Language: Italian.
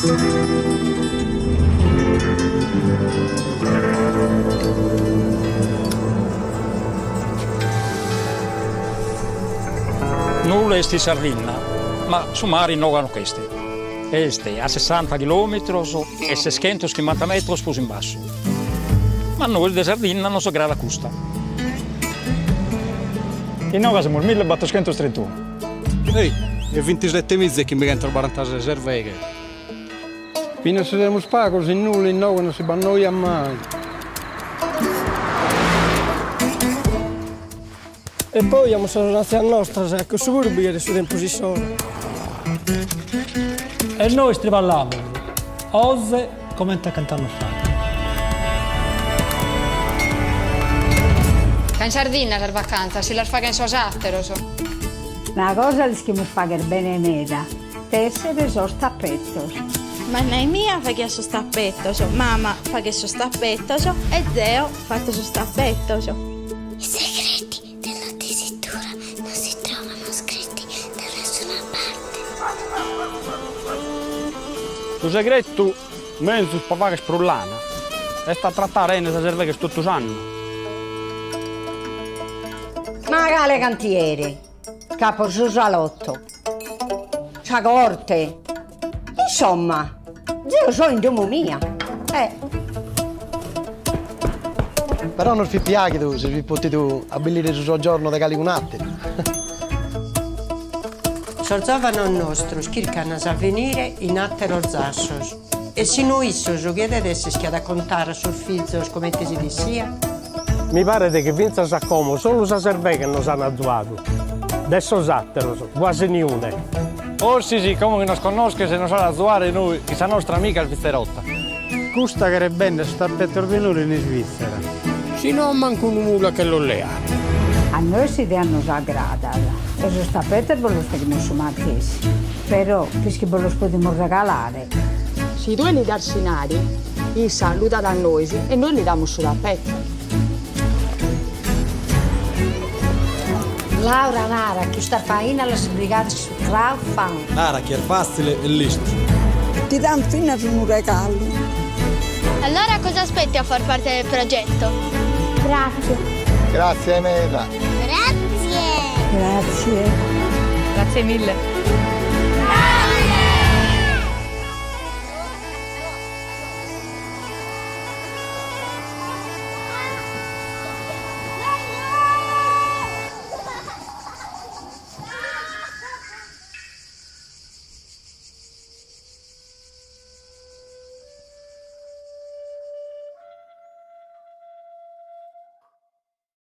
Nulla esti Sardegna, ma su mari non hanno queste. Este a 60 km e 650 metri spusi in basso. Ma noi di Sardegna non so grada costa. In noi siamo il 1431. Ehi, e 27 mesi che mi entra 40 cerveghe. Fino se siamo spagos in nulla in noi non si bannoia mai. E poi abbiamo la nazione nostra, che suburbi che sono in posizione. E noi strivalliamo, ose come cantano fa. In Sardegna per vacanza, si la fa che in Sosatero. Una cosa che mi fa bene meda, tessere sono stappettos. Ma mia fa che sono stappettos, mamma fa che sono stappettos e zio fa che sono stappettos. I segreti della tessitura non si trovano scritti da nessuna parte. Il segreto, mentre papà che sprullana, è sta trattare nella cerveghe tutto l'anno. Magale cantiere, capo sul salotto, c'ha corte. Insomma, io sono in domo mia. Però non fitti tu, se vi potete abbellire il suo giorno da caligunate. Sul giovane nostro, schircano a venire in attero zassos. E se noi isso chiedete se schiada a contare sul figlio come si dicia. Mi pare che Vinza sa come, solo sa serve che non hanno attuato. Adesso zatteros, quasi niune. Forse sì, come non conosce se non sa attuare noi, che sa nostra amica il Pizzerotta. Gusta che è bene sta per tornare in Svizzera. Se no manco un mula che lo lea. A noi si danno sagrada. E sono stappette che non sono marchesi. Però, che ve lo possiamo regalare. Se tu li darsi nari, i saluta da noi e noi li diamo sulla pezza. Laura Nara, che sta faina la sbrigata su crowdfunding. Nara, che è facile e listo. Ti danno fino a un regalo. Allora cosa aspetti a far parte del progetto? Grazie. Grazie Mela. Grazie! Grazie. Grazie mille.